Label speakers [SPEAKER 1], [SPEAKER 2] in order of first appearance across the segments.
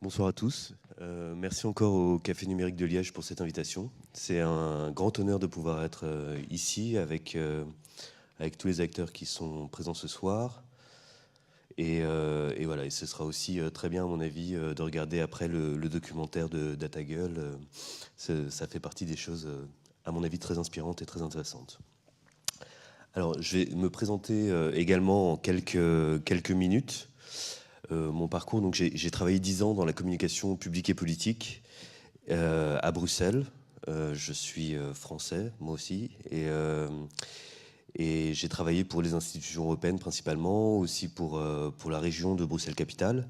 [SPEAKER 1] Bonsoir à tous. Merci encore au Café Numérique de Liège pour cette invitation. C'est un grand honneur de pouvoir être ici avec tous les acteurs qui sont présents ce soir. Et voilà, et ce sera aussi très bien, à mon avis, de regarder après le documentaire de DataGull. Ça fait partie des choses, à mon avis, très inspirantes et très intéressantes. Alors, je vais me présenter également en quelques minutes. Mon parcours, donc j'ai travaillé 10 ans dans la communication publique et politique à Bruxelles. Je suis français, moi aussi, et j'ai travaillé pour les institutions européennes principalement, aussi pour la région de Bruxelles-Capitale.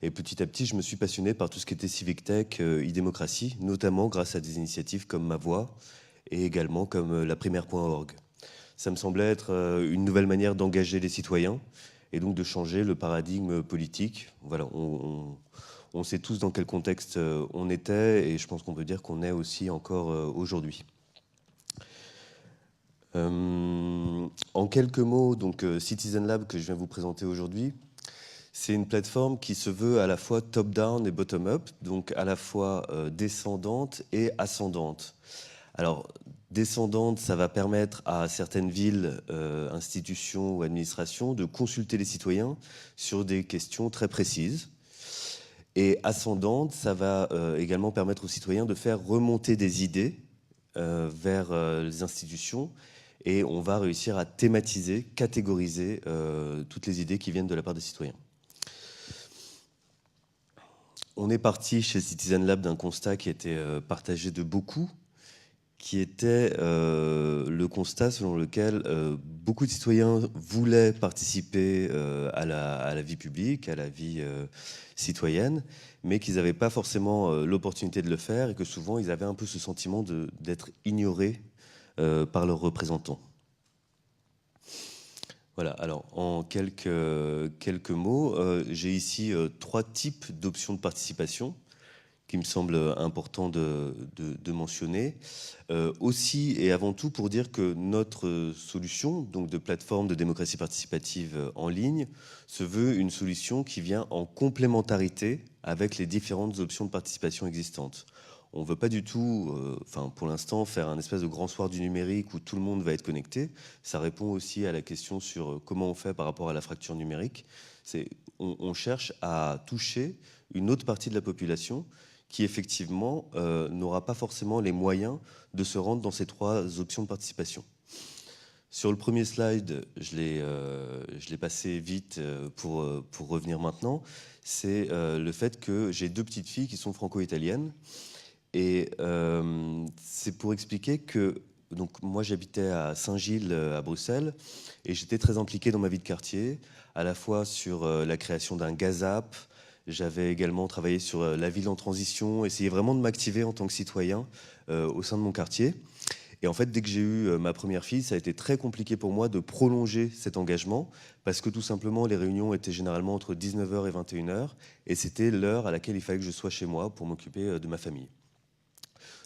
[SPEAKER 1] Et petit à petit, je me suis passionné par tout ce qui était civic tech, e-démocratie, notamment grâce à des initiatives comme Ma Voix et également comme la primaire.org. Ça me semblait être une nouvelle manière d'engager les citoyens et donc de changer le paradigme politique. Voilà, on sait tous dans quel contexte on était et je pense qu'on peut dire qu'on est aussi encore aujourd'hui. En quelques mots, donc Citizen Lab que je viens vous présenter aujourd'hui, c'est une plateforme qui se veut à la fois top-down et bottom-up, donc à la fois descendante et ascendante. Alors, descendante, ça va permettre à certaines villes, institutions ou administrations de consulter les citoyens sur des questions très précises. Et ascendante, ça va également permettre aux citoyens de faire remonter des idées vers les institutions et on va réussir à thématiser, catégoriser toutes les idées qui viennent de la part des citoyens. On est parti chez Citizen Lab d'un constat qui était partagé de beaucoup, qui était le constat selon lequel beaucoup de citoyens voulaient participer à la vie publique, à la vie citoyenne, mais qu'ils n'avaient pas forcément l'opportunité de le faire et que souvent ils avaient un peu ce sentiment d'être ignorés par leurs représentants. Voilà, alors en quelques mots, j'ai ici 3 types d'options de participation qui me semble important de mentionner. Aussi et avant tout pour dire que notre solution, donc de plateforme de démocratie participative en ligne, se veut une solution qui vient en complémentarité avec les différentes options de participation existantes. On ne veut pas du tout, pour l'instant, faire un espèce de grand soir du numérique où tout le monde va être connecté. Ça répond aussi à la question sur comment on fait par rapport à la fracture numérique. On cherche à toucher une autre partie de la population qui effectivement n'aura pas forcément les moyens de se rendre dans ces 3 options de participation. Sur le premier slide, je l'ai passé vite pour revenir maintenant, c'est le fait que j'ai 2 petites filles qui sont franco-italiennes. Et c'est pour expliquer que donc moi j'habitais à Saint-Gilles à Bruxelles et j'étais très impliqué dans ma vie de quartier, à la fois sur la création d'un gazap. J'avais également travaillé sur la ville en transition, essayé vraiment de m'activer en tant que citoyen au sein de mon quartier. Et en fait, dès que j'ai eu ma première fille, ça a été très compliqué pour moi de prolonger cet engagement parce que tout simplement, les réunions étaient généralement entre 19h et 21h et c'était l'heure à laquelle il fallait que je sois chez moi pour m'occuper de ma famille.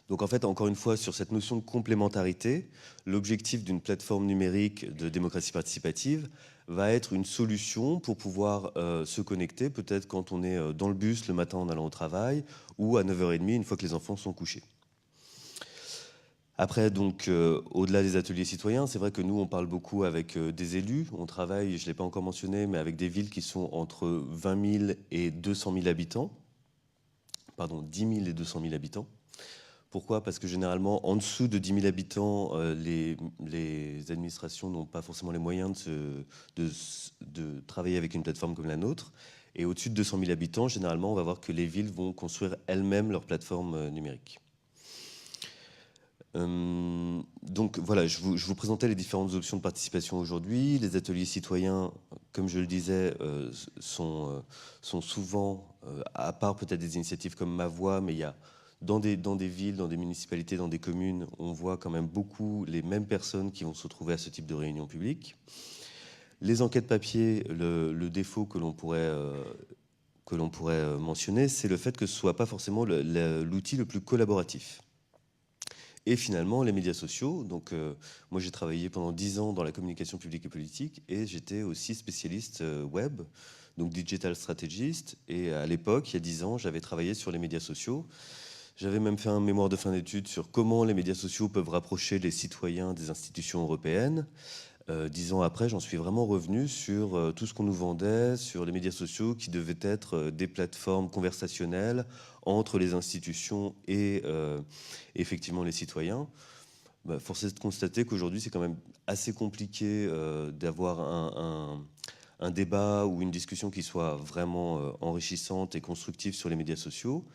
[SPEAKER 1] Donc en fait, encore une fois, sur cette notion de complémentarité, l'objectif d'une plateforme numérique de démocratie participative va être une solution pour pouvoir se connecter, peut-être quand on est dans le bus le matin en allant au travail, ou à 9h30 une fois que les enfants sont couchés. Après, donc, au-delà des ateliers citoyens, c'est vrai que nous, on parle beaucoup avec des élus. On travaille, je ne l'ai pas encore mentionné, mais avec des villes qui sont entre 20 000 et 200 000 habitants. Pardon, 10 000 et 200 000 habitants. Pourquoi? Parce que généralement, en dessous de 10 000 habitants, les administrations n'ont pas forcément les moyens de travailler avec une plateforme comme la nôtre. Et au-dessus de 200 000 habitants, généralement, on va voir que les villes vont construire elles-mêmes leur plateforme numérique. Donc voilà, je vous présentais les différentes options de participation aujourd'hui. Les ateliers citoyens, comme je le disais, sont souvent, à part peut-être des initiatives comme Ma Voix, mais il y a dans des villes, dans des municipalités, dans des communes, on voit quand même beaucoup les mêmes personnes qui vont se retrouver à ce type de réunion publique. Les enquêtes papier, le défaut que l'on pourrait mentionner, c'est le fait que ce ne soit pas forcément l'outil le plus collaboratif. Et finalement, les médias sociaux. Donc, moi, j'ai travaillé pendant 10 ans dans la communication publique et politique, et j'étais aussi spécialiste web, donc digital strategist. Et à l'époque, il y a 10 ans, j'avais travaillé sur les médias sociaux. J'avais même fait un mémoire de fin d'études sur comment les médias sociaux peuvent rapprocher les citoyens des institutions européennes. 10 ans après, j'en suis vraiment revenu sur tout ce qu'on nous vendait, sur les médias sociaux qui devaient être des plateformes conversationnelles entre les institutions et effectivement les citoyens. Force est de constater qu'aujourd'hui, c'est quand même assez compliqué d'avoir un débat ou une discussion qui soit vraiment enrichissante et constructive sur les médias sociaux.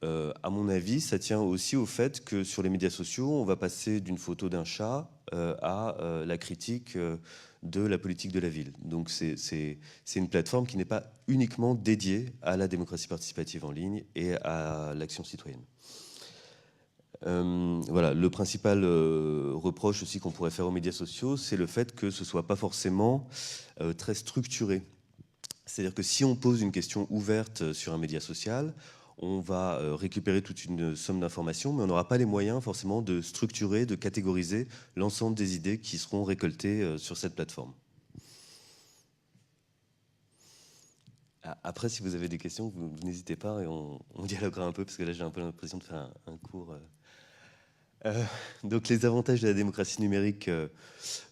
[SPEAKER 1] À mon avis, ça tient aussi au fait que sur les médias sociaux, on va passer d'une photo d'un chat à la critique de la politique de la ville. Donc c'est une plateforme qui n'est pas uniquement dédiée à la démocratie participative en ligne et à l'action citoyenne. Voilà, le principal reproche aussi qu'on pourrait faire aux médias sociaux, c'est le fait que ce ne soit pas forcément très structuré. C'est-à-dire que si on pose une question ouverte sur un média social, on va récupérer toute une somme d'informations, mais on n'aura pas les moyens forcément de structurer, de catégoriser l'ensemble des idées qui seront récoltées sur cette plateforme. Après, si vous avez des questions, vous n'hésitez pas et on dialoguera un peu, parce que là j'ai un peu l'impression de faire un cours. Donc les avantages de la démocratie numérique,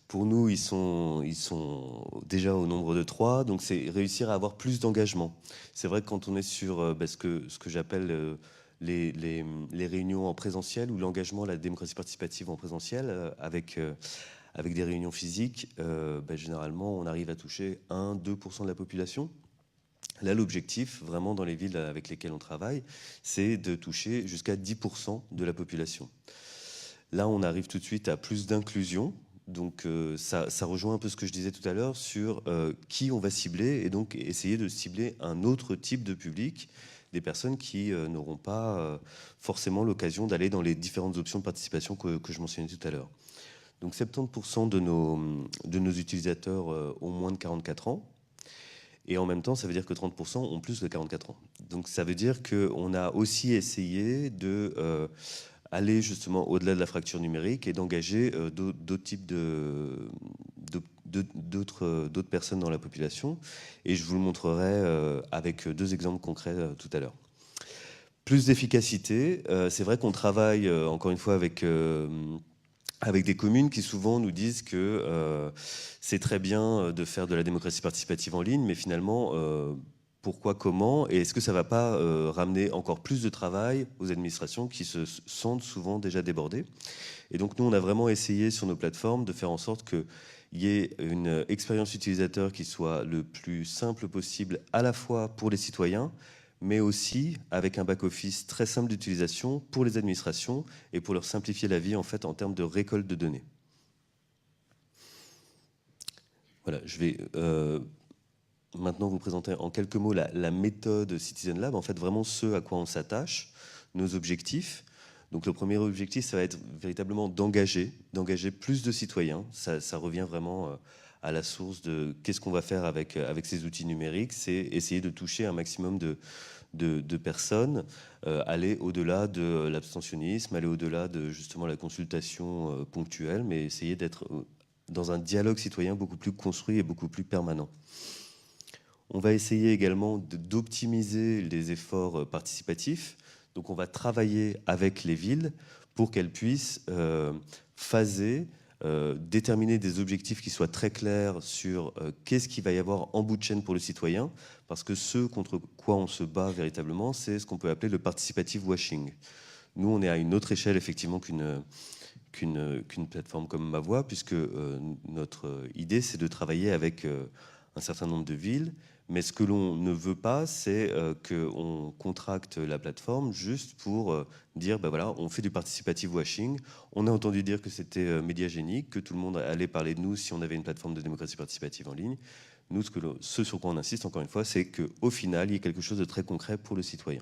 [SPEAKER 1] pour nous, ils sont déjà au nombre de 3. Donc c'est réussir à avoir plus d'engagement. C'est vrai que quand on est sur ce que j'appelle les réunions en présentiel, ou l'engagement, la démocratie participative en présentiel, avec des réunions physiques, généralement on arrive à toucher 1-2% de la population. Là, l'objectif, vraiment dans les villes avec lesquelles on travaille, c'est de toucher jusqu'à 10% de la population. Là, on arrive tout de suite à plus d'inclusion. Donc ça rejoint un peu ce que je disais tout à l'heure sur qui on va cibler, et donc essayer de cibler un autre type de public, des personnes qui n'auront pas forcément l'occasion d'aller dans les différentes options de participation que je mentionnais tout à l'heure. Donc 70% de nos utilisateurs ont moins de 44 ans. Et en même temps, ça veut dire que 30% ont plus de 44 ans. Donc ça veut dire qu'on a aussi essayé de aller justement au-delà de la fracture numérique et d'engager d'autres types d'autres personnes dans la population. Et je vous le montrerai avec 2 exemples concrets tout à l'heure. Plus d'efficacité. C'est vrai qu'on travaille encore une fois avec des communes qui souvent nous disent que c'est très bien de faire de la démocratie participative en ligne, mais finalement, pourquoi, comment, et est-ce que ça ne va pas ramener encore plus de travail aux administrations qui se sentent souvent déjà débordées? Et donc nous, on a vraiment essayé sur nos plateformes de faire en sorte qu'il y ait une expérience utilisateur qui soit le plus simple possible, à la fois pour les citoyens, mais aussi avec un back-office très simple d'utilisation pour les administrations et pour leur simplifier la vie en fait en termes de récolte de données. Voilà, je vais maintenant vous présenter en quelques mots la méthode Citizen Lab, en fait vraiment ce à quoi on s'attache, nos objectifs. Donc le premier objectif, ça va être véritablement d'engager plus de citoyens. Ça revient vraiment à la source de qu'est-ce qu'on va faire avec ces outils numériques, c'est essayer de toucher un maximum de personnes, aller au-delà de l'abstentionnisme, aller au-delà de justement la consultation ponctuelle, mais essayer d'être dans un dialogue citoyen beaucoup plus construit et beaucoup plus permanent. On va essayer également d'optimiser les efforts participatifs. Donc on va travailler avec les villes pour qu'elles puissent phaser, déterminer des objectifs qui soient très clairs sur qu'est-ce qu'il va y avoir en bout de chaîne pour le citoyen, parce que ce contre quoi on se bat véritablement, c'est ce qu'on peut appeler le participative washing. Nous, on est à une autre échelle effectivement qu'une plateforme comme Ma Voix, puisque notre idée, c'est de travailler avec un certain nombre de villes. Mais ce que l'on ne veut pas, c'est qu'on contracte la plateforme juste pour dire, voilà, on fait du participative washing. On a entendu dire que c'était médiagénique, que tout le monde allait parler de nous si on avait une plateforme de démocratie participative en ligne. Nous, ce sur quoi on insiste, encore une fois, c'est qu'au final, il y ait quelque chose de très concret pour le citoyen.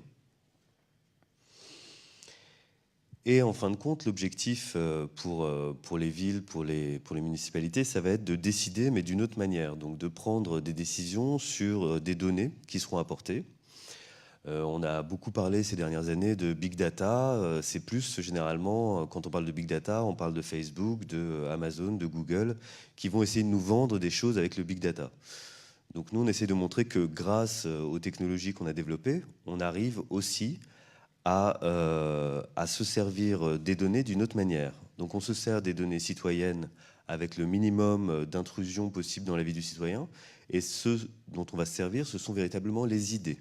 [SPEAKER 1] Et en fin de compte, l'objectif pour les villes, pour les municipalités, ça va être de décider, mais d'une autre manière. Donc de prendre des décisions sur des données qui seront apportées. On a beaucoup parlé ces dernières années de big data. C'est plus généralement, quand on parle de big data, on parle de Facebook, de Amazon, de Google, qui vont essayer de nous vendre des choses avec le big data. Donc nous, on essaie de montrer que grâce aux technologies qu'on a développées, on arrive aussi à se servir des données d'une autre manière. Donc on se sert des données citoyennes avec le minimum d'intrusion possible dans la vie du citoyen, et ce dont on va se servir, ce sont véritablement les idées.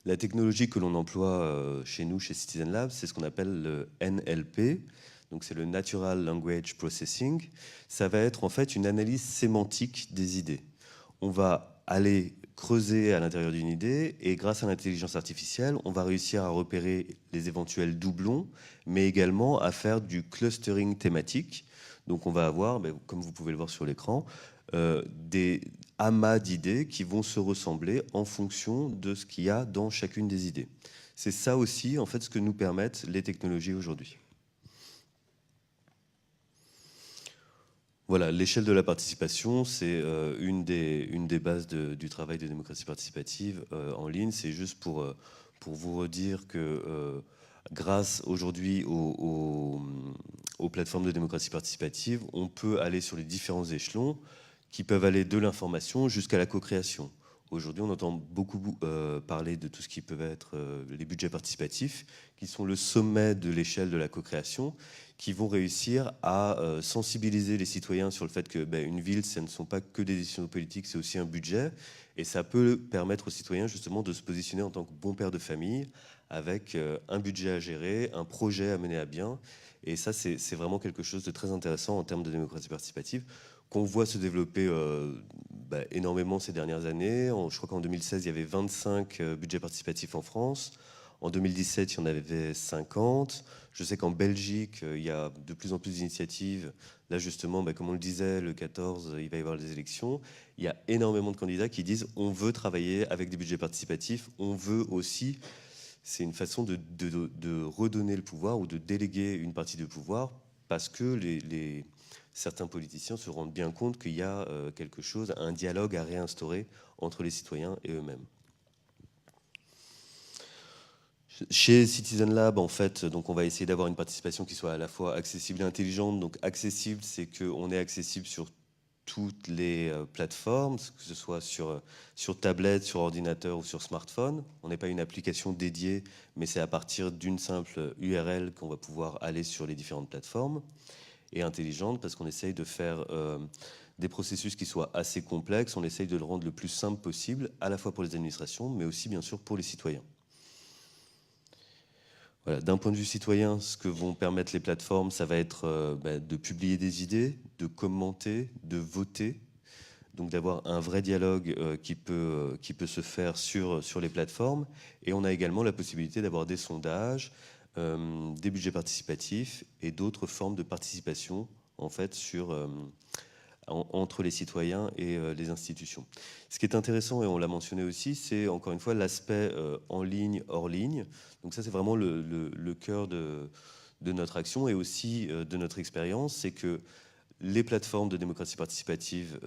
[SPEAKER 1] La technologie que l'on emploie chez nous, chez Citizen Lab, c'est ce qu'on appelle le NLP, donc c'est le Natural Language Processing. Ça va être en fait une analyse sémantique des idées. On va aller creuser à l'intérieur d'une idée et grâce à l'intelligence artificielle, on va réussir à repérer les éventuels doublons, mais également à faire du clustering thématique. Donc on va avoir, comme vous pouvez le voir sur l'écran, des amas d'idées qui vont se ressembler en fonction de ce qu'il y a dans chacune des idées. C'est ça aussi, en fait, ce que nous permettent les technologies aujourd'hui. Voilà, l'échelle de la participation, c'est une des bases du travail de démocratie participative en ligne. C'est juste pour vous redire que grâce aujourd'hui aux plateformes de démocratie participative, on peut aller sur les différents échelons qui peuvent aller de l'information jusqu'à la co-création. Aujourd'hui, on entend beaucoup parler de tout ce qui peut être les budgets participatifs, qui sont le sommet de l'échelle de la co-création, qui vont réussir à sensibiliser les citoyens sur le fait que une ville, ce ne sont pas que des décisions politiques, c'est aussi un budget. Et ça peut permettre aux citoyens justement de se positionner en tant que bon père de famille, avec un budget à gérer, un projet à mener à bien. Et ça, c'est vraiment quelque chose de très intéressant en termes de démocratie participative, qu'on voit se développer énormément ces dernières années. Je crois qu'en 2016, il y avait 25 budgets participatifs en France. En 2017, il y en avait 50. Je sais qu'en Belgique, il y a de plus en plus d'initiatives. Là, justement, comme on le disait, le 14, il va y avoir des élections. Il y a énormément de candidats qui disent on veut travailler avec des budgets participatifs, on veut aussi. C'est une façon de redonner le pouvoir ou de déléguer une partie du pouvoir parce que certains politiciens se rendent bien compte qu'il y a quelque chose, un dialogue à réinstaurer entre les citoyens et eux-mêmes. Chez Citizen Lab, en fait, donc on va essayer d'avoir une participation qui soit à la fois accessible et intelligente. Donc accessible, c'est qu'on est accessible sur toutes les plateformes, que ce soit sur tablette, sur ordinateur ou sur smartphone. On n'est pas une application dédiée, mais c'est à partir d'une simple URL qu'on va pouvoir aller sur les différentes plateformes. Et intelligente, parce qu'on essaye de faire des processus qui soient assez complexes. On essaye de le rendre le plus simple possible, à la fois pour les administrations, mais aussi bien sûr pour les citoyens. Voilà. D'un point de vue citoyen, ce que vont permettre les plateformes, ça va être de publier des idées, de commenter, de voter, donc d'avoir un vrai dialogue qui peut se faire sur les plateformes. Et on a également la possibilité d'avoir des sondages, des budgets participatifs et d'autres formes de participation en fait entre les citoyens et les institutions. Ce qui est intéressant, et on l'a mentionné aussi, c'est encore une fois l'aspect en ligne, hors ligne. Donc ça, c'est vraiment le cœur de notre action et aussi de notre expérience, c'est que les plateformes de démocratie participative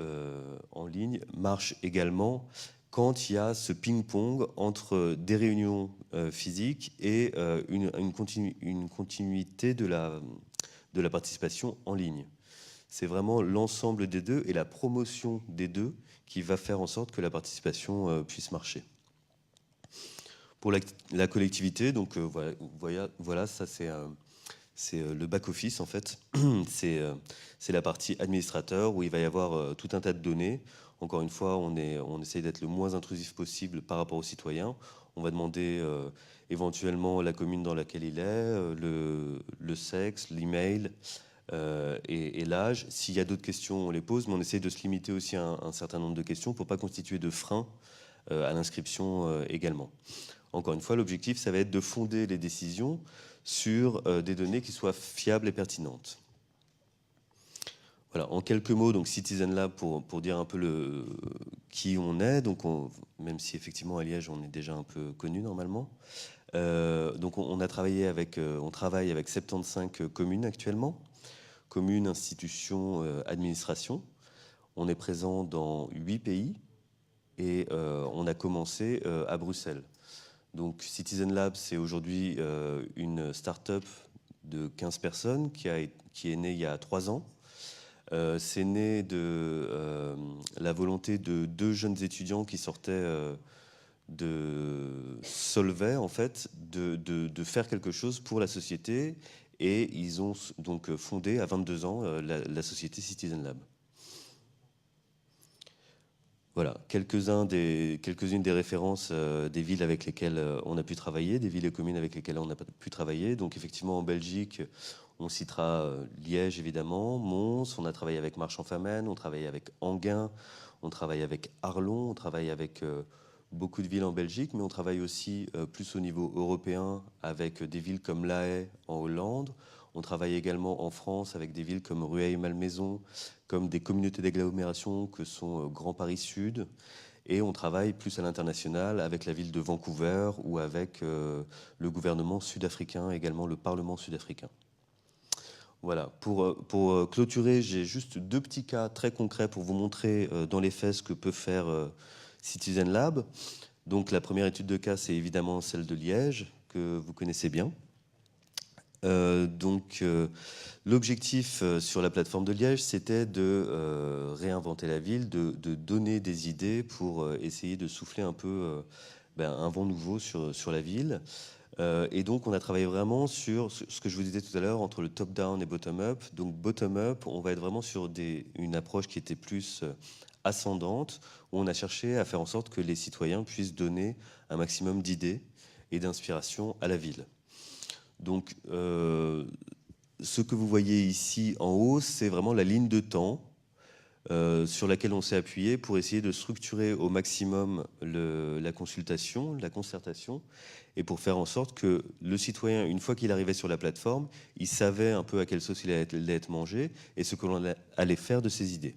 [SPEAKER 1] en ligne marchent également quand il y a ce ping-pong entre des réunions physiques et une continuité de la participation en ligne. C'est vraiment l'ensemble des deux et la promotion des deux qui va faire en sorte que la participation puisse marcher. Pour la collectivité, donc voilà, ça c'est le back-office en fait. C'est la partie administrateur où il va y avoir tout un tas de données. Encore une fois, on essaye d'être le moins intrusif possible par rapport aux citoyens. On va demander éventuellement la commune dans laquelle il est, le sexe, l'email, et l'âge. S'il y a d'autres questions, on les pose, mais on essaie de se limiter aussi à un certain nombre de questions pour ne pas constituer de frein à l'inscription également. Encore une fois, l'objectif, ça va être de fonder les décisions sur des données qui soient fiables et pertinentes. Voilà, en quelques mots, donc Citizen Lab, pour dire un peu qui on est, donc même si effectivement à Liège, on est déjà un peu connu normalement. Donc on travaille avec 75 communes actuellement. Communes, institutions, administrations. On est présent dans 8 pays et on a commencé à Bruxelles. Donc Citizen Lab, c'est aujourd'hui une start-up de 15 personnes qui est née il y a 3 ans. C'est né de la volonté de 2 jeunes étudiants qui sortaient de Solvay, en fait, de faire quelque chose pour la société. Et ils ont donc fondé à 22 ans la société Citizen Lab. Voilà, quelques-unes des références des villes avec lesquelles on a pu travailler, des villes et communes avec lesquelles on a pu travailler. Donc effectivement, en Belgique, on citera Liège, évidemment, Mons, on a travaillé avec Marchand-Famenne, on travaille avec Enghien, on travaille avec Arlon, on travaille avec beaucoup de villes en Belgique, mais on travaille aussi plus au niveau européen avec des villes comme La Haye en Hollande. On travaille également en France avec des villes comme Rueil-Malmaison, comme des communautés d'agglomération que sont Grand Paris Sud. Et on travaille plus à l'international avec la ville de Vancouver ou avec le gouvernement sud-africain, également le Parlement sud-africain. Voilà, pour clôturer, j'ai juste 2 petits cas très concrets pour vous montrer dans les faits ce que peut faire Citizen Lab. Donc la première étude de cas, c'est évidemment celle de Liège, que vous connaissez bien. L'objectif sur la plateforme de Liège, c'était de réinventer la ville, de donner des idées pour essayer de souffler un peu un vent nouveau sur la ville. Et donc, on a travaillé vraiment sur ce que je vous disais tout à l'heure, entre le top-down et bottom-up. Donc, bottom-up, on va être vraiment sur une approche qui était plus ascendante, où on a cherché à faire en sorte que les citoyens puissent donner un maximum d'idées et d'inspiration à la ville. Donc, ce que vous voyez ici en haut, c'est vraiment la ligne de temps sur laquelle on s'est appuyé pour essayer de structurer au maximum la consultation, la concertation, et pour faire en sorte que le citoyen, une fois qu'il arrivait sur la plateforme, il savait un peu à quelle sauce il allait être mangé et ce que l'on allait faire de ses idées.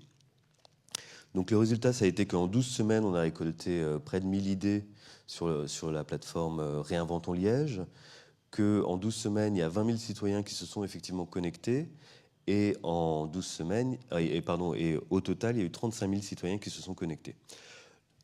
[SPEAKER 1] Donc le résultat, ça a été qu'en 12 semaines, on a récolté près de 1000 idées sur la plateforme Réinventons Liège, qu'en 12 semaines, il y a 20 000 citoyens qui se sont effectivement connectés, et en 12 semaines, et au total, il y a eu 35 000 citoyens qui se sont connectés.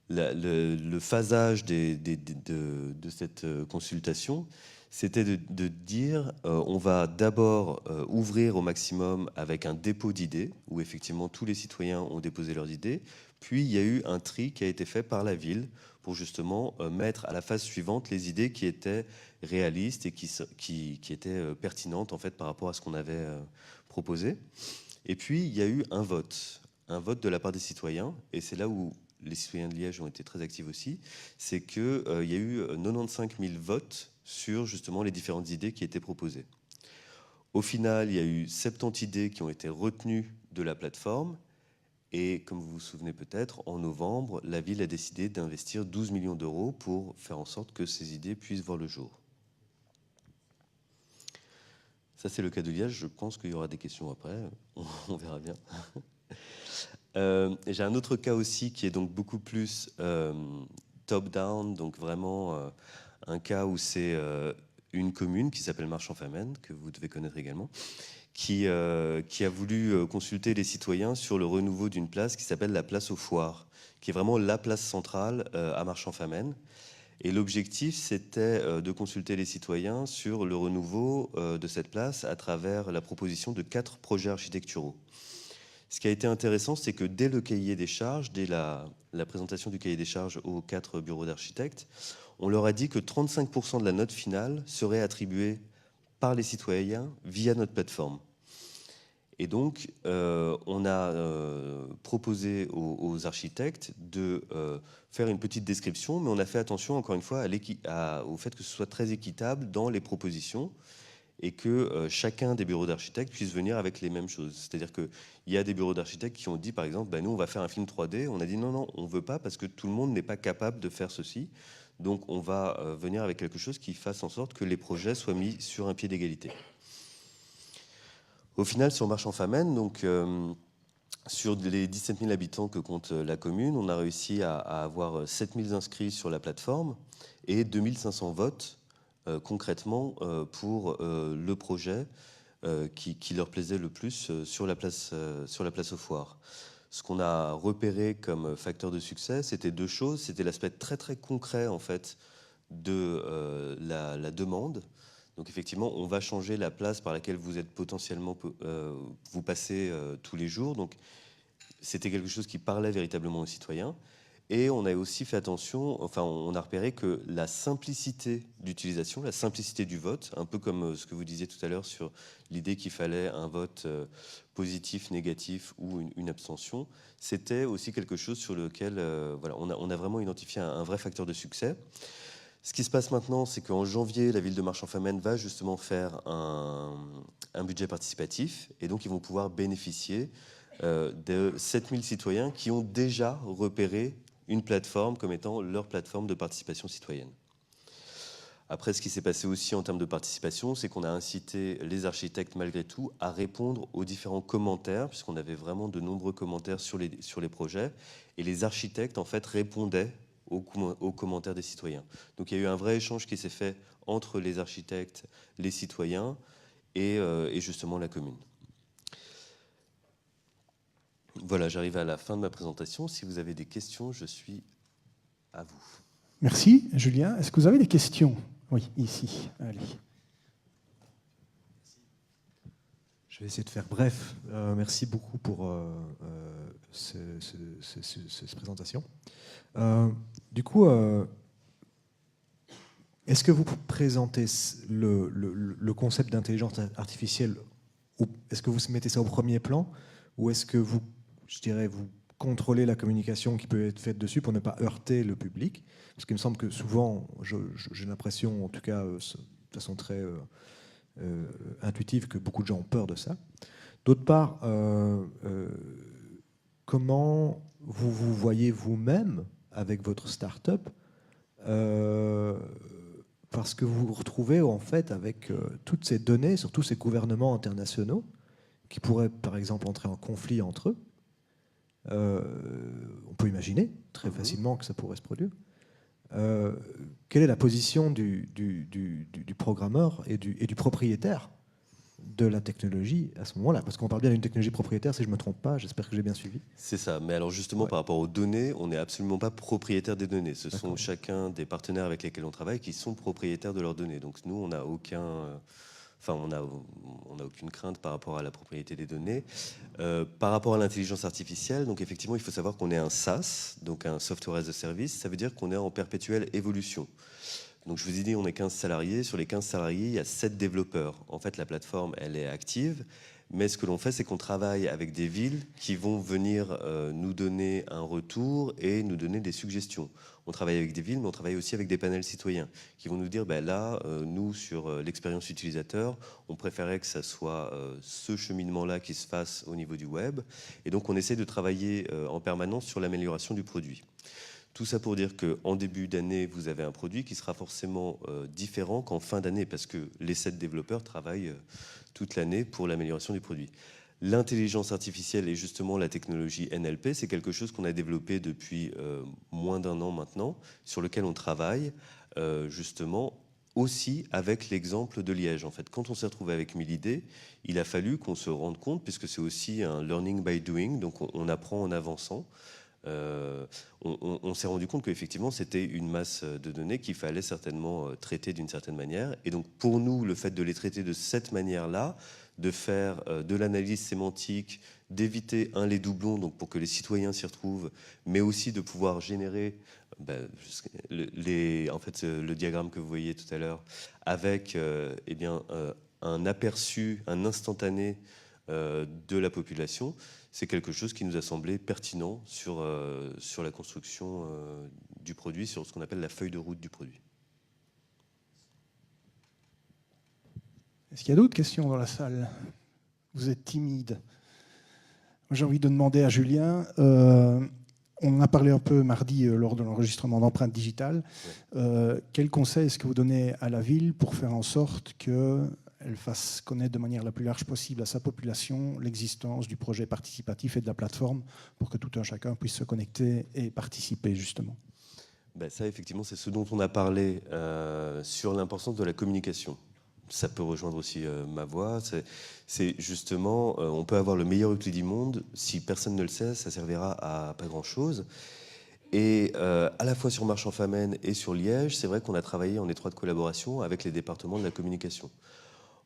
[SPEAKER 1] Le phasage de cette consultation, c'était de dire on va d'abord ouvrir au maximum avec un dépôt d'idées, où effectivement tous les citoyens ont déposé leurs idées, puis il y a eu un tri qui a été fait par la ville pour justement mettre à la phase suivante les idées qui étaient réalistes et qui étaient pertinentes en fait par rapport à ce qu'on avait proposé. Et puis il y a eu un vote de la part des citoyens, et c'est là où les citoyens de Liège ont été très actifs aussi, c'est qu'il y a eu 95 000 votes sur justement les différentes idées qui étaient proposées. Au final, il y a eu 70 idées qui ont été retenues de la plateforme, et comme vous vous souvenez peut-être, en novembre, la ville a décidé d'investir 12 millions d'euros pour faire en sorte que ces idées puissent voir le jour. Ça, c'est le cas de Liège. Je pense qu'il y aura des questions après. On verra bien. J'ai un autre cas aussi qui est donc beaucoup plus top-down, donc vraiment un cas où c'est une commune qui s'appelle Marchand-Famenne, que vous devez connaître également, qui a voulu consulter les citoyens sur le renouveau d'une place qui s'appelle la place aux Foires, qui est vraiment la place centrale à Marchand-Famenne. Et l'objectif, c'était de consulter les citoyens sur le renouveau de cette place à travers la proposition de 4 projets architecturaux. Ce qui a été intéressant, c'est que dès le cahier des charges, dès la présentation du cahier des charges aux 4 bureaux d'architectes, on leur a dit que 35% de la note finale serait attribuée par les citoyens via notre plateforme. Et donc, on a proposé aux architectes de faire une petite description, mais on a fait attention, encore une fois, au fait que ce soit très équitable dans les propositions et que chacun des bureaux d'architectes puisse venir avec les mêmes choses. C'est-à-dire qu'il y a des bureaux d'architectes qui ont dit, par exemple, nous, on va faire un film 3D. On a dit, non, on ne veut pas parce que tout le monde n'est pas capable de faire ceci. Donc, on va venir avec quelque chose qui fasse en sorte que les projets soient mis sur un pied d'égalité. Au final, sur Marchand-Famenne, donc sur les 17 000 habitants que compte la commune, on a réussi à avoir 7 000 inscrits sur la plateforme et 2 500 votes concrètement pour le projet qui leur plaisait le plus sur la place aux Foires. Ce qu'on a repéré comme facteur de succès, c'était 2 choses. C'était l'aspect très très concret en fait de la demande. Donc effectivement, on va changer la place par laquelle vous êtes potentiellement, vous passez tous les jours. Donc c'était quelque chose qui parlait véritablement aux citoyens. Et on a aussi fait attention, enfin on a repéré que la simplicité d'utilisation, la simplicité du vote, un peu comme ce que vous disiez tout à l'heure sur l'idée qu'il fallait un vote positif, négatif ou une abstention, c'était aussi quelque chose sur lequel voilà, on a vraiment identifié un vrai facteur de succès. Ce qui se passe maintenant, c'est qu'en janvier, la ville de Marchand-Famenne va justement faire un budget participatif, et donc ils vont pouvoir bénéficier de 7000 citoyens qui ont déjà repéré une plateforme comme étant leur plateforme de participation citoyenne. Après, ce qui s'est passé aussi en termes de participation, c'est qu'on a incité les architectes, malgré tout, à répondre aux différents commentaires, puisqu'on avait vraiment de nombreux commentaires sur les projets, et les architectes, en fait, répondaient aux commentaires des citoyens. Donc il y a eu un vrai échange qui s'est fait entre les architectes, les citoyens et justement la commune. Voilà, j'arrive à la fin de ma présentation. Si vous avez des questions, je suis à vous.
[SPEAKER 2] Merci, Julien. Est-ce que vous avez des questions? Oui, ici. Allez.
[SPEAKER 3] Je vais essayer de faire bref. Merci beaucoup pour cette présentation. Du coup, est-ce que vous présentez le concept d'intelligence artificielle, est-ce que vous mettez ça au premier plan, ou est-ce que vous, je dirais, vous contrôlez la communication qui peut être faite dessus pour ne pas heurter le public? Parce qu'il me semble que souvent, j'ai l'impression, en tout cas de façon très intuitive, que beaucoup de gens ont peur de ça. D'autre part, comment vous vous voyez vous-même avec votre start-up, parce que vous vous retrouvez en fait avec toutes ces données sur tous ces gouvernements internationaux qui pourraient par exemple entrer en conflit entre eux. On peut imaginer très facilement que ça pourrait se produire. Quelle est la position du programmeur et du propriétaire de la technologie à ce moment-là? Parce qu'on parle bien d'une technologie propriétaire, si je ne me trompe pas, j'espère que j'ai bien suivi.
[SPEAKER 1] C'est ça, mais alors justement par rapport aux données, on n'est absolument pas propriétaire des données. Ce sont chacun des partenaires avec lesquels on travaille qui sont propriétaires de leurs données. Donc nous, on n'a aucune crainte par rapport à la propriété des données. Par rapport à l'intelligence artificielle, donc effectivement, il faut savoir qu'on est un SaaS, donc un Software as a Service. Ça veut dire qu'on est en perpétuelle évolution. Donc je vous ai dit, on est 15 salariés. Sur les 15 salariés, il y a 7 développeurs. En fait, la plateforme, elle est active. Mais ce que l'on fait, c'est qu'on travaille avec des villes qui vont venir nous donner un retour et nous donner des suggestions. On travaille avec des villes, mais on travaille aussi avec des panels citoyens qui vont nous dire, là, nous, sur l'expérience utilisateur, on préférait que ça soit ce cheminement-là qui se fasse au niveau du web. Et donc, on essaie de travailler en permanence sur l'amélioration du produit. Tout ça pour dire qu'en début d'année, vous avez un produit qui sera forcément différent qu'en fin d'année, parce que les 7 développeurs travaillent toute l'année pour l'amélioration du produit. L'intelligence artificielle et justement la technologie NLP, c'est quelque chose qu'on a développé depuis moins d'1 an maintenant, sur lequel on travaille justement aussi avec l'exemple de Liège. En fait, quand on s'est retrouvé avec 1000 idées, il a fallu qu'on se rende compte, puisque c'est aussi un learning by doing, donc on apprend en avançant. On s'est rendu compte qu'effectivement c'était une masse de données qu'il fallait certainement traiter d'une certaine manière, et donc pour nous le fait de les traiter de cette manière-là, de faire de l'analyse sémantique, d'éviter les doublons, donc pour que les citoyens s'y retrouvent, mais aussi de pouvoir générer le diagramme que vous voyez tout à l'heure avec un aperçu, un instantané de la population. C'est quelque chose qui nous a semblé pertinent sur la construction du produit, sur ce qu'on appelle la feuille de route du produit.
[SPEAKER 2] Est-ce qu'il y a d'autres questions dans la salle? Vous êtes timide. J'ai envie de demander à Julien, on en a parlé un peu mardi lors de l'enregistrement d'empreintes digitales. Ouais. Quel conseil est-ce que vous donnez à la ville pour faire en sorte qu'elle fasse connaître de manière la plus large possible à sa population l'existence du projet participatif et de la plateforme pour que tout un chacun puisse se connecter et participer justement?
[SPEAKER 1] Ça, effectivement, c'est ce dont on a parlé sur l'importance de la communication. Ça peut rejoindre aussi ma voix. C'est justement, on peut avoir le meilleur outil du monde. Si personne ne le sait, ça servira à pas grand-chose. Et à la fois sur Marchand-Famenne et sur Liège, c'est vrai qu'on a travaillé en étroite collaboration avec les départements de la communication.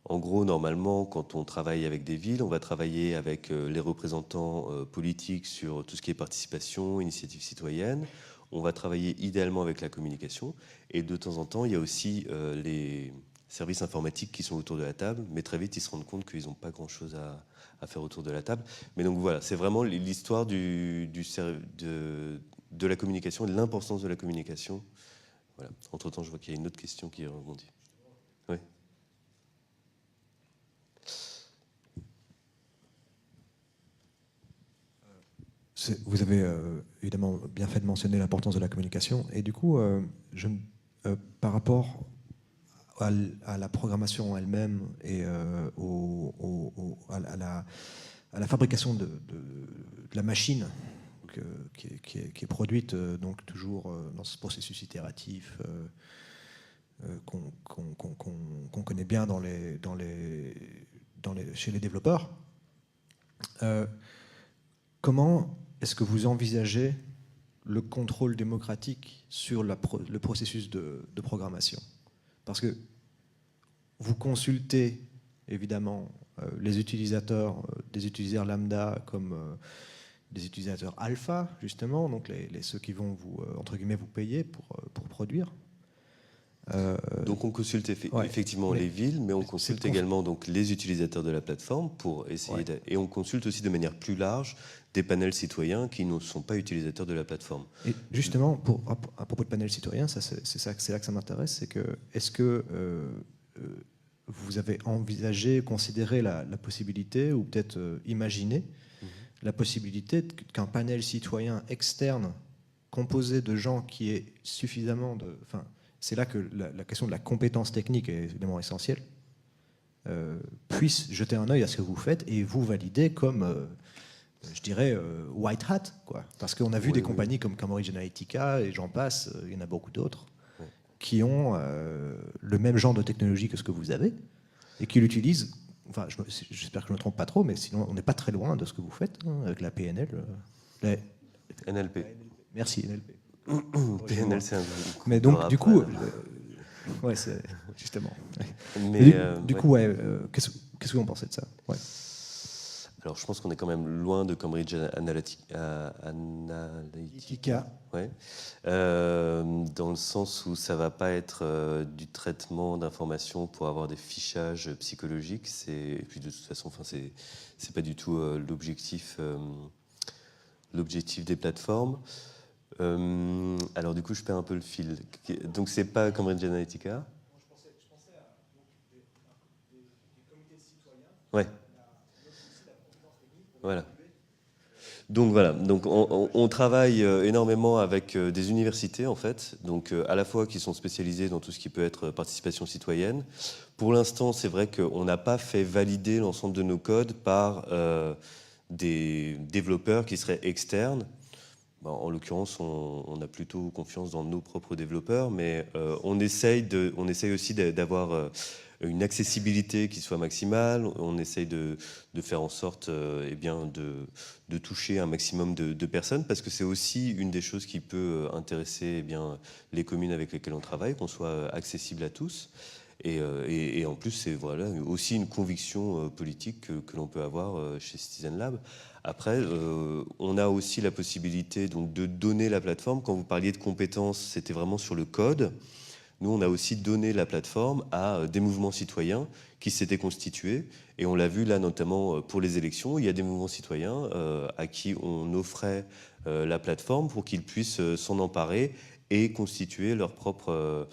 [SPEAKER 1] En gros, normalement, quand on travaille avec des villes, on va travailler avec les représentants politiques sur tout ce qui est participation, initiative citoyenne. On va travailler idéalement avec la communication. Et de temps en temps, il y a aussi les services informatiques qui sont autour de la table. Mais très vite, ils se rendent compte qu'ils n'ont pas grand-chose à faire autour de la table. Mais donc voilà, c'est vraiment l'histoire de la communication et de l'importance de la communication. Voilà. Entre-temps, je vois qu'il y a une autre question qui rebondit. Oui.
[SPEAKER 3] Vous avez évidemment bien fait de mentionner l'importance de la communication. Et du coup, par rapport à la programmation elle-même et à la fabrication de la machine qui est produite donc toujours dans ce processus itératif qu'on connaît bien chez les développeurs. Comment est-ce que vous envisagez le contrôle démocratique sur le processus de programmation? Parce que vous consultez évidemment les utilisateurs, des utilisateurs lambda comme des utilisateurs alpha, justement, donc ceux qui vont vous, entre guillemets, vous payer pour produire.
[SPEAKER 1] Donc on consulte effectivement les villes, mais on consulte également donc les utilisateurs de la plateforme pour essayer et on consulte aussi de manière plus large des panels citoyens qui ne sont pas utilisateurs de la plateforme.
[SPEAKER 3] Et justement, à propos de panels citoyens, c'est là que ça m'intéresse, c'est que est-ce que vous avez envisagé, considéré la possibilité, ou peut-être imaginé la possibilité qu'un panel citoyen externe composé de gens qui aient suffisamment de... C'est là que la question de la compétence technique est évidemment essentielle, puisse jeter un œil à ce que vous faites et vous valider comme, je dirais, white hat, quoi. Parce qu'on a vu des compagnies comme Cambridge Analytica, et j'en passe, il y en a beaucoup d'autres, qui ont le même genre de technologie que ce que vous avez, et qui l'utilisent, enfin, j'espère que je ne me trompe pas trop, mais sinon on n'est pas très loin de ce que vous faites, hein, avec la PNL.
[SPEAKER 1] NLP.
[SPEAKER 3] Merci, NLP.
[SPEAKER 1] PNL, c'est un groupe.
[SPEAKER 3] Mais donc, du coup, ouais, c'est justement.
[SPEAKER 1] Mais,
[SPEAKER 3] du coup, qu'est-ce que vous en pensez de ça? Ouais.
[SPEAKER 1] Alors, je pense qu'on est quand même loin de Cambridge Analytica. Ouais. Dans le sens où ça va pas être du traitement d'informations pour avoir des fichages psychologiques. Et puis de toute façon, c'est pas du tout l'objectif des plateformes. Alors du coup, je perds un peu le fil. Donc c'est pas Cambridge Analytica. Je pensais à des comités citoyens. Ouais. Voilà. Donc voilà. Donc on travaille énormément avec des universités en fait. Donc à la fois qui sont spécialisées dans tout ce qui peut être participation citoyenne. Pour l'instant, c'est vrai qu'on n'a pas fait valider l'ensemble de nos codes par des développeurs qui seraient externes. En l'occurrence, on a plutôt confiance dans nos propres développeurs, mais on essaye aussi d'avoir une accessibilité qui soit maximale. On essaye de faire en sorte de toucher un maximum de personnes, parce que c'est aussi une des choses qui peut intéresser les communes avec lesquelles on travaille, qu'on soit accessible à tous. Et en plus, c'est aussi une conviction politique que l'on peut avoir chez Citizen Lab. Après, on a aussi la possibilité donc, de donner la plateforme. Quand vous parliez de compétences, c'était vraiment sur le code. Nous, on a aussi donné la plateforme à des mouvements citoyens qui s'étaient constitués. Et on l'a vu là, notamment pour les élections. Il y a des mouvements citoyens à qui on offrait la plateforme pour qu'ils puissent s'en emparer et constituer leur propre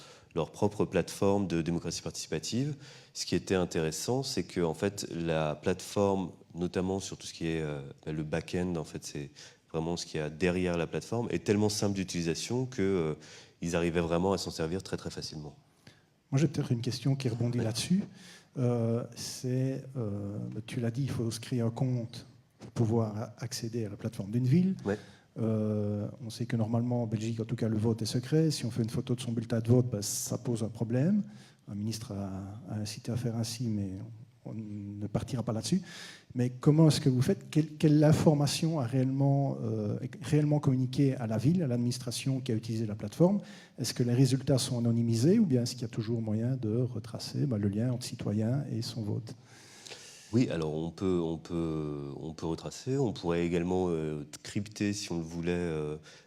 [SPEAKER 1] plateforme de démocratie participative. Ce qui était intéressant, c'est que en fait, la plateforme, notamment sur tout ce qui est le back-end, en fait, c'est vraiment ce qu'il y a derrière la plateforme, est tellement simple d'utilisation qu'ils arrivaient vraiment à s'en servir très très facilement.
[SPEAKER 2] Moi, j'ai peut-être une question qui rebondit là-dessus. Tu l'as dit, il faut se créer un compte pour pouvoir accéder à la plateforme d'une ville.
[SPEAKER 1] Ouais.
[SPEAKER 2] On sait que normalement, en Belgique, en tout cas, le vote est secret. Si on fait une photo de son bulletin de vote, ça pose un problème. Un ministre a incité à faire ainsi, mais on ne partira pas là-dessus. Mais comment est-ce que vous faites? Quelle information a réellement communiqué à la ville, à l'administration qui a utilisé la plateforme? Est-ce que les résultats sont anonymisés ou bien est-ce qu'il y a toujours moyen de retracer le lien entre citoyen et son vote?
[SPEAKER 1] Oui, alors on peut retracer. On pourrait également crypter, si on le voulait,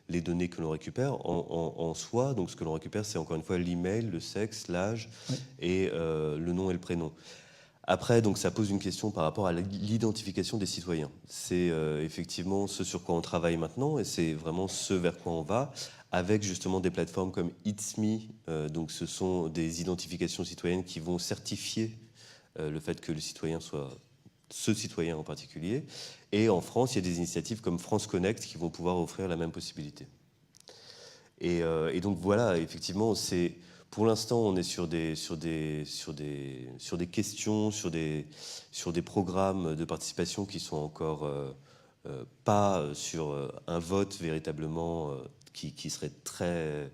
[SPEAKER 1] les données que l'on récupère en soi. Donc ce que l'on récupère, c'est encore une fois l'email, le sexe, l'âge et le nom et le prénom. Après, donc, ça pose une question par rapport à l'identification des citoyens. C'est effectivement ce sur quoi on travaille maintenant et c'est vraiment ce vers quoi on va, avec justement des plateformes comme It's Me. Donc ce sont des identifications citoyennes qui vont certifier le fait que le citoyen soit ce citoyen en particulier. Et en France, il y a des initiatives comme France Connect qui vont pouvoir offrir la même possibilité. Et donc voilà, effectivement, pour l'instant, on est sur des questions, sur des programmes de participation qui sont encore pas sur un vote véritablement qui serait très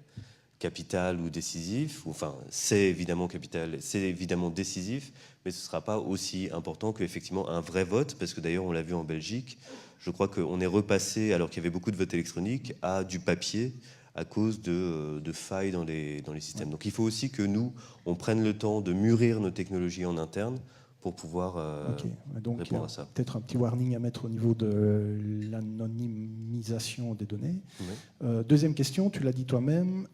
[SPEAKER 1] capital ou décisif. Enfin, c'est évidemment capital, c'est évidemment décisif, mais ce ne sera pas aussi important qu'effectivement un vrai vote, parce que d'ailleurs, on l'a vu en Belgique, je crois qu'on est repassé, alors qu'il y avait beaucoup de votes électroniques, à du papier, à cause de failles dans les systèmes. Donc il faut aussi que nous, on prenne le temps de mûrir nos technologies en interne pour pouvoir
[SPEAKER 2] Donc,
[SPEAKER 1] répondre à ça.
[SPEAKER 2] Peut-être un petit warning à mettre au niveau de l'anonymisation des données.
[SPEAKER 1] Oui.
[SPEAKER 2] Deuxième question, tu l'as dit toi-même,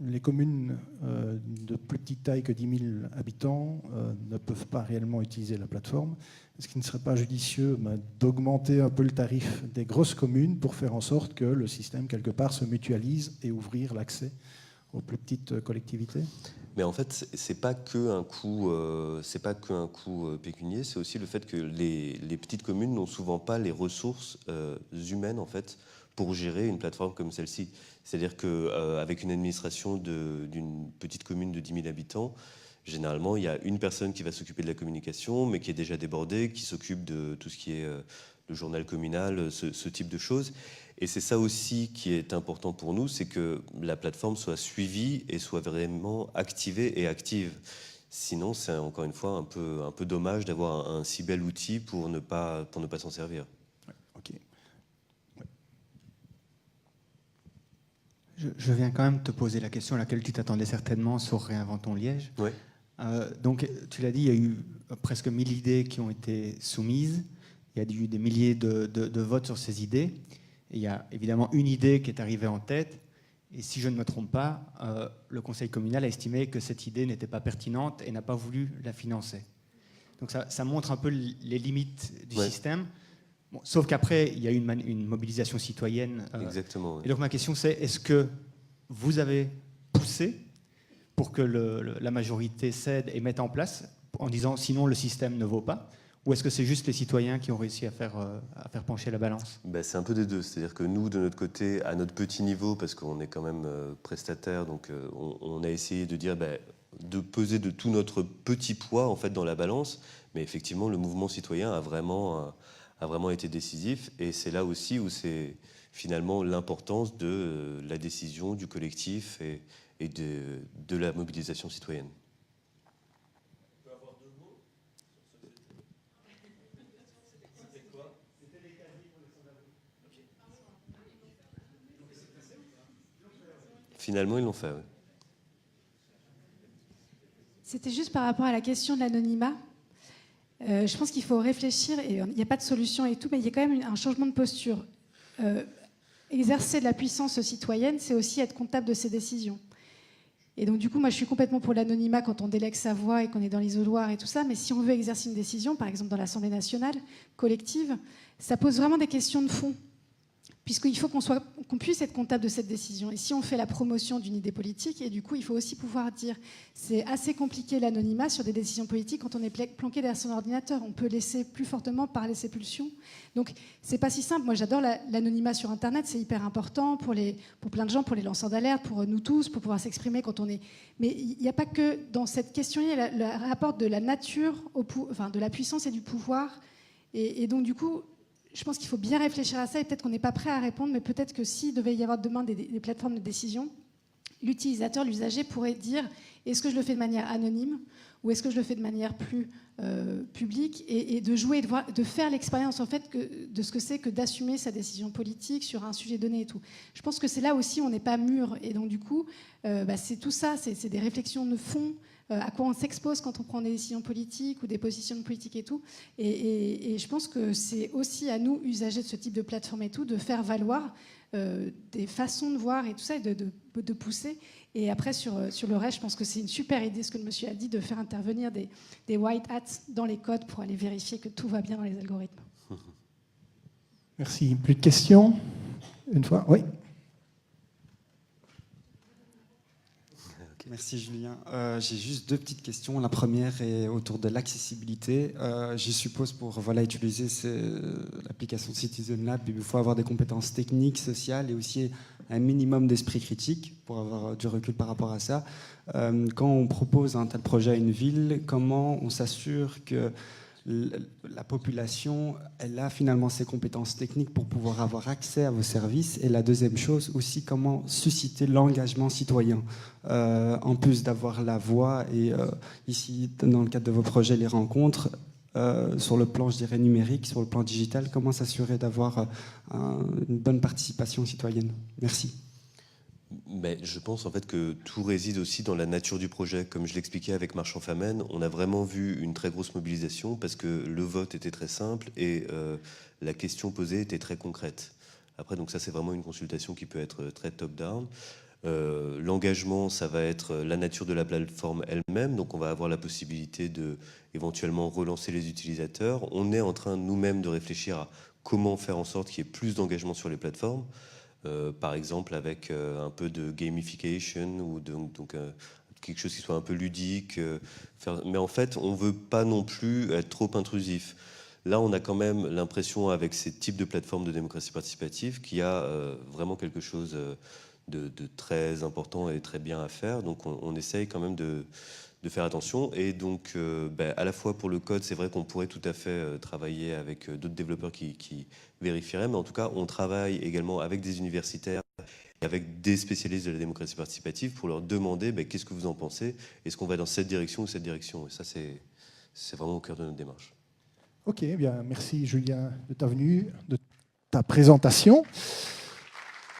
[SPEAKER 2] les communes de plus petite taille que 10 000 habitants ne peuvent pas réellement utiliser la plateforme. Est-ce qu'il ne serait pas judicieux d'augmenter un peu le tarif des grosses communes pour faire en sorte que le système, quelque part, se mutualise et ouvrir l'accès aux plus petites collectivités?
[SPEAKER 1] Mais en fait, c'est pas que un coût pécunier, c'est aussi le fait que les petites communes n'ont souvent pas les ressources humaines en fait pour gérer une plateforme comme celle-ci. C'est-à-dire qu'avec une administration d'une petite commune de 10 000 habitants, généralement, il y a une personne qui va s'occuper de la communication, mais qui est déjà débordée, qui s'occupe de tout ce qui est le journal communal, ce type de choses. Et c'est ça aussi qui est important pour nous, c'est que la plateforme soit suivie et soit vraiment activée et active. Sinon, c'est encore une fois un peu dommage d'avoir un si bel outil pour ne pas s'en servir.
[SPEAKER 2] Ok.
[SPEAKER 4] Je viens quand même te poser la question à laquelle tu t'attendais certainement sur Réinventons Liège.
[SPEAKER 1] Oui.
[SPEAKER 4] Donc, tu l'as dit, il y a eu presque 1000 idées qui ont été soumises. Il y a eu des milliers de votes sur ces idées. Et il y a évidemment une idée qui est arrivée en tête. Et si je ne me trompe pas, le conseil communal a estimé que cette idée n'était pas pertinente et n'a pas voulu la financer. Donc ça montre un peu les limites du système. Bon, sauf qu'après, il y a eu une mobilisation citoyenne.
[SPEAKER 1] Exactement. Oui.
[SPEAKER 4] Et donc ma question c'est, est-ce que vous avez poussé pour que la majorité cède et mette en place, en disant sinon le système ne vaut pas? Ou est-ce que c'est juste les citoyens qui ont réussi à faire pencher la balance?
[SPEAKER 1] C'est un peu des deux. C'est-à-dire que nous, de notre côté, à notre petit niveau, parce qu'on est quand même prestataire, donc on a essayé de dire, de peser de tout notre petit poids en fait dans la balance. Mais effectivement, le mouvement citoyen a vraiment été décisif. Et c'est là aussi où c'est finalement l'importance de la décision du collectif et de la mobilisation citoyenne. Finalement, ils l'ont fait, oui.
[SPEAKER 5] C'était juste par rapport à la question de l'anonymat. Je pense qu'il faut réfléchir, et il n'y a pas de solution et tout, mais il y a quand même un changement de posture. Exercer de la puissance citoyenne, c'est aussi être comptable de ses décisions. Et donc, du coup, moi, je suis complètement pour l'anonymat quand on délègue sa voix et qu'on est dans l'isoloir et tout ça, mais si on veut exercer une décision, par exemple dans l'Assemblée nationale, collective, ça pose vraiment des questions de fond. Puisqu'il faut qu'on puisse être comptable de cette décision. Et si on fait la promotion d'une idée politique, et du coup, il faut aussi pouvoir dire, c'est assez compliqué l'anonymat sur des décisions politiques quand on est planqué derrière son ordinateur. On peut laisser plus fortement parler ses pulsions. Donc, c'est pas si simple. Moi, j'adore l'anonymat sur Internet, c'est hyper important pour plein de gens, pour les lanceurs d'alerte, pour nous tous, pour pouvoir s'exprimer quand on est... Mais il n'y a pas que dans cette question, il y a le rapport de la nature, de la puissance et du pouvoir. Et donc, du coup... Je pense qu'il faut bien réfléchir à ça et peut-être qu'on n'est pas prêt à répondre, mais peut-être que s'il devait y avoir demain des plateformes de décision, l'utilisateur, l'usager pourrait dire est-ce que je le fais de manière anonyme ou est-ce que je le fais de manière plus publique, et de jouer, de faire l'expérience en fait de ce que c'est que d'assumer sa décision politique sur un sujet donné et tout. Je pense que c'est là aussi où on n'est pas mûr, et donc du coup c'est tout ça, c'est des réflexions de fond, à quoi on s'expose quand on prend des décisions politiques ou des positions politiques et tout, et je pense que c'est aussi à nous, usagers de ce type de plateforme et tout, de faire valoir des façons de voir et tout ça, et de pousser. Et après, sur le reste, je pense que c'est une super idée, ce que le monsieur a dit, de faire intervenir des white hats dans les codes pour aller vérifier que tout va bien dans les algorithmes.
[SPEAKER 2] Merci. Plus de questions? Une fois? Oui.
[SPEAKER 6] Merci Julien. J'ai juste 2 petites questions. La première est autour de l'accessibilité. Je suppose pour utiliser l'application Citizen Lab, il faut avoir des compétences techniques, sociales et aussi un minimum d'esprit critique pour avoir du recul par rapport à ça. Quand on propose un tel projet à une ville, comment on s'assure que la population, elle a finalement ses compétences techniques pour pouvoir avoir accès à vos services? Et la deuxième chose aussi, comment susciter l'engagement citoyen, en plus d'avoir la voix et ici, dans le cadre de vos projets, les rencontres, sur le plan, je dirais, numérique, sur le plan digital, comment s'assurer d'avoir une bonne participation citoyenne? Merci.
[SPEAKER 1] Mais je pense en fait que tout réside aussi dans la nature du projet. Comme je l'expliquais avec Marchand Famenne, on a vraiment vu une très grosse mobilisation parce que le vote était très simple et la question posée était très concrète. Après, donc ça, c'est vraiment une consultation qui peut être très top-down. L'engagement, ça va être la nature de la plateforme elle-même. Donc on va avoir la possibilité de éventuellement relancer les utilisateurs. On est en train nous-mêmes de réfléchir à comment faire en sorte qu'il y ait plus d'engagement sur les plateformes. Par exemple avec un peu de gamification ou donc quelque chose qui soit un peu ludique. Mais en fait, on ne veut pas non plus être trop intrusif. Là, on a quand même l'impression, avec ces types de plateformes de démocratie participative, qu'il y a vraiment quelque chose de très important et très bien à faire. Donc, on essaye quand même de faire attention. Et donc, à la fois pour le code, c'est vrai qu'on pourrait tout à fait travailler avec d'autres développeurs qui vérifieraient, mais en tout cas, on travaille également avec des universitaires et avec des spécialistes de la démocratie participative pour leur demander qu'est-ce que vous en pensez, est-ce qu'on va dans cette direction ou cette direction. Et ça, c'est vraiment au cœur de notre démarche.
[SPEAKER 2] Ok, bien, merci Julien de ta venue, de ta présentation.